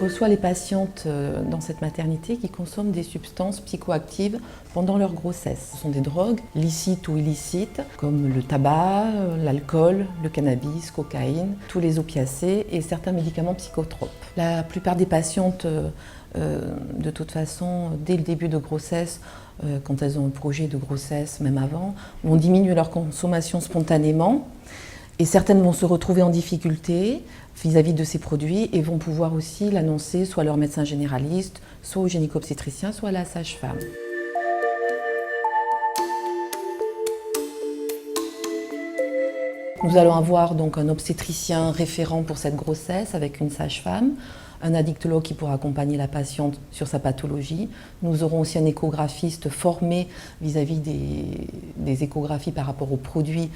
reçois les patientes dans cette maternité qui consomment des substances psychoactives pendant leur grossesse. Ce sont des drogues, licites ou illicites, comme le tabac, l'alcool, le cannabis, cocaïne, tous les opiacés et certains médicaments psychotropes. La plupart des patientes, de toute façon, dès le début de grossesse, quand elles ont un projet de grossesse, même avant, vont diminuer leur consommation spontanément. Et certaines vont se retrouver en difficulté vis-à-vis de ces produits et vont pouvoir aussi l'annoncer soit à leur médecin généraliste, soit au gynéco-obstétricien, soit à la sage-femme. Nous allons avoir donc un obstétricien référent pour cette grossesse avec une sage-femme, un addictologue qui pourra accompagner la patiente sur sa pathologie. Nous aurons aussi un échographiste formé vis-à-vis des échographies par rapport aux produits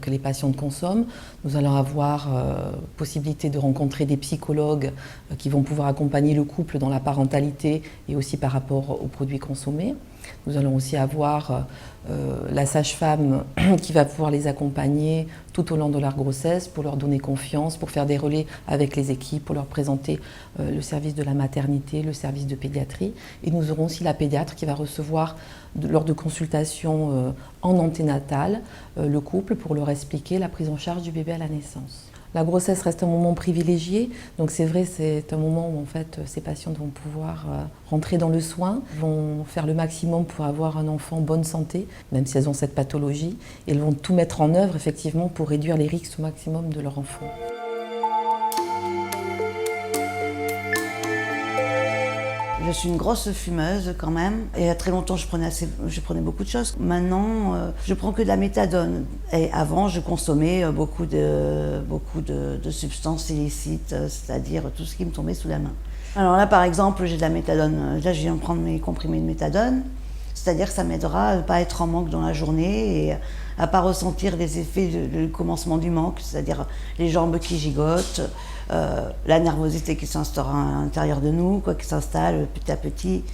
que les patientes consomment. Nous allons avoir possibilité de rencontrer des psychologues qui vont pouvoir accompagner le couple dans la parentalité et aussi par rapport aux produits consommés. Nous allons aussi avoir la sage-femme qui va pouvoir les accompagner tout au long de leur grossesse pour leur donner confiance, pour faire des relais avec les équipes, pour leur présenter le service de la maternité, le service de pédiatrie. Et nous aurons aussi la pédiatre qui va recevoir, lors de consultations en anténatale, le couple pour leur expliquer la prise en charge du bébé à la naissance. La grossesse reste un moment privilégié, donc c'est vrai, c'est un moment où en fait ces patientes vont pouvoir rentrer dans le soin, vont faire le maximum pour avoir un enfant en bonne santé, même si elles ont cette pathologie, et elles vont tout mettre en œuvre effectivement pour réduire les risques au maximum de leur enfant. Je suis une grosse fumeuse quand même, et il y a très longtemps je prenais beaucoup de choses. Maintenant, je prends que de la méthadone. Et avant, je consommais beaucoup de substances illicites, c'est-à-dire tout ce qui me tombait sous la main. Alors là, par exemple, j'ai de la méthadone. Là, je viens de prendre mes comprimés de méthadone, c'est-à-dire que ça m'aidera à ne pas être en manque dans la journée et à ne pas ressentir les effets du commencement du manque, c'est-à-dire les jambes qui gigotent, la nervosité qui s'instaure à l'intérieur de nous, qui s'installe petit à petit,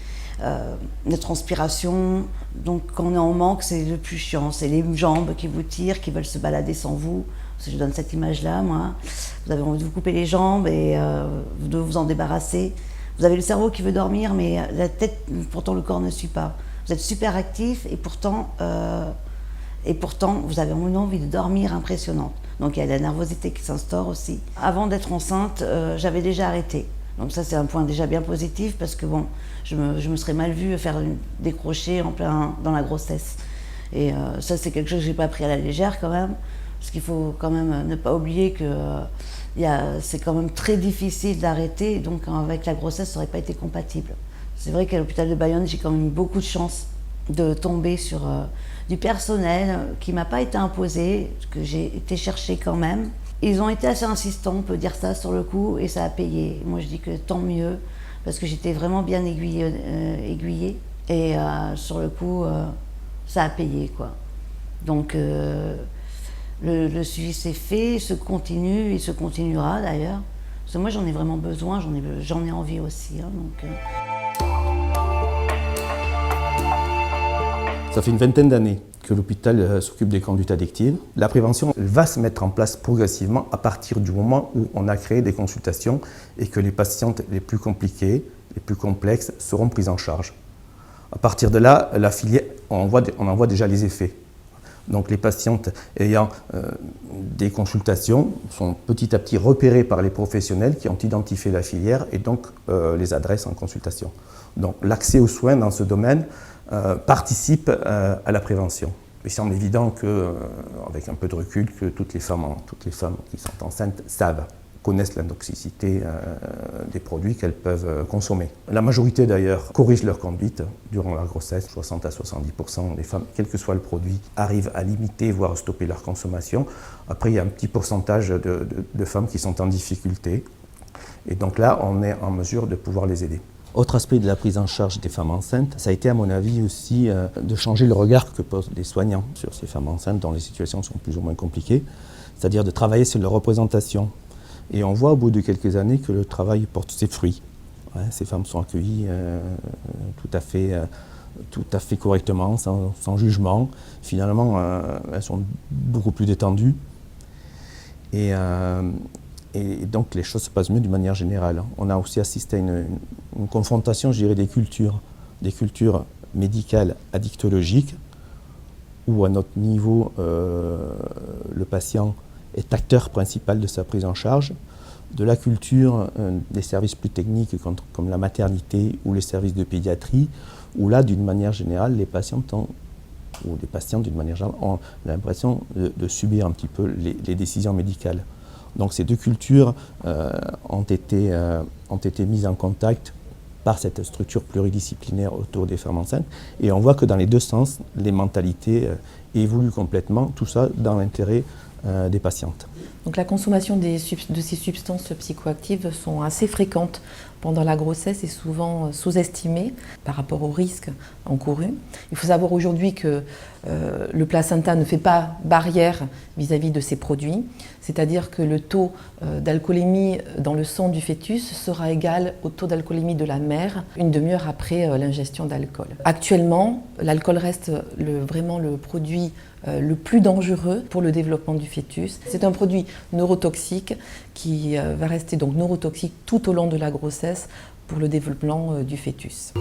la transpiration. Donc quand on est en manque, c'est le plus chiant, c'est les jambes qui vous tirent, qui veulent se balader sans vous. Parce que je donne cette image-là, moi. Vous avez envie de vous couper les jambes et de vous en débarrasser. Vous avez le cerveau qui veut dormir, mais la tête, pourtant le corps ne suit pas. Vous êtes super actif et pourtant vous avez une envie de dormir impressionnante. Donc il y a la nervosité qui s'instaure aussi. Avant d'être enceinte, j'avais déjà arrêté. Donc ça c'est un point déjà bien positif parce que bon, je me serais mal vue faire des crochets dans la grossesse. Et ça c'est quelque chose que j'ai pas pris à la légère quand même. Parce qu'il faut quand même ne pas oublier que c'est quand même très difficile d'arrêter. Donc avec la grossesse ça n'aurait pas été compatible. C'est vrai qu'à l'hôpital de Bayonne, j'ai quand même eu beaucoup de chance de tomber sur du personnel qui ne m'a pas été imposé, que j'ai été chercher quand même. Ils ont été assez insistants, on peut dire ça sur le coup, et ça a payé. Moi je dis que tant mieux, parce que j'étais vraiment bien aiguillée et sur le coup, ça a payé, quoi. Donc le suivi s'est fait, se continue, et se continuera d'ailleurs. Parce que moi j'en ai vraiment besoin, j'en ai envie aussi. Hein, donc, Ça fait une vingtaine d'années que l'hôpital s'occupe des conduites addictives. La prévention va se mettre en place progressivement à partir du moment où on a créé des consultations et que les patientes les plus compliquées, les plus complexes seront prises en charge. À partir de là, la filière, on en voit déjà les effets. Donc les patientes ayant des consultations sont petit à petit repérées par les professionnels qui ont identifié la filière et donc les adressent en consultation. Donc l'accès aux soins dans ce domaine participe à la prévention. Il semble évident qu'avec un peu de recul, que toutes les femmes qui sont enceintes connaissent la toxicité des produits qu'elles peuvent consommer. La majorité d'ailleurs corrigent leur conduite durant leur grossesse. 60 à 70% des femmes, quel que soit le produit, arrivent à limiter, voire stopper leur consommation. Après, il y a un petit pourcentage de femmes qui sont en difficulté. Et donc là, on est en mesure de pouvoir les aider. Autre aspect de la prise en charge des femmes enceintes, ça a été à mon avis aussi de changer le regard que posent les soignants sur ces femmes enceintes dont les situations sont plus ou moins compliquées, c'est-à-dire de travailler sur leur représentation. Et on voit au bout de quelques années que le travail porte ses fruits. Ouais, ces femmes sont accueillies tout à fait correctement, sans jugement. Finalement, elles sont beaucoup plus détendues. Et Et donc les choses se passent mieux d'une manière générale. On a aussi assisté à une confrontation, je dirais, des cultures médicales addictologiques, où à notre niveau, le patient est acteur principal de sa prise en charge, de la culture des services plus techniques comme la maternité ou les services de pédiatrie, où là, d'une manière générale, les patients d'une manière générale ont l'impression de subir un petit peu les décisions médicales. Donc ces deux cultures ont été mises en contact par cette structure pluridisciplinaire autour des femmes enceintes. Et on voit que dans les deux sens, les mentalités évoluent complètement, tout ça dans l'intérêt des patientes. Donc la consommation de ces substances psychoactives sont assez fréquentes pendant la grossesse et souvent sous-estimées par rapport aux risques encourus. Il faut savoir aujourd'hui que le placenta ne fait pas barrière vis-à-vis de ces produits, c'est-à-dire que le taux d'alcoolémie dans le sang du fœtus sera égal au taux d'alcoolémie de la mère une demi-heure après l'ingestion d'alcool. Actuellement, l'alcool reste vraiment le produit le plus dangereux pour le développement du fœtus. C'est un produit neurotoxique qui va rester donc neurotoxique tout au long de la grossesse pour le développement du fœtus.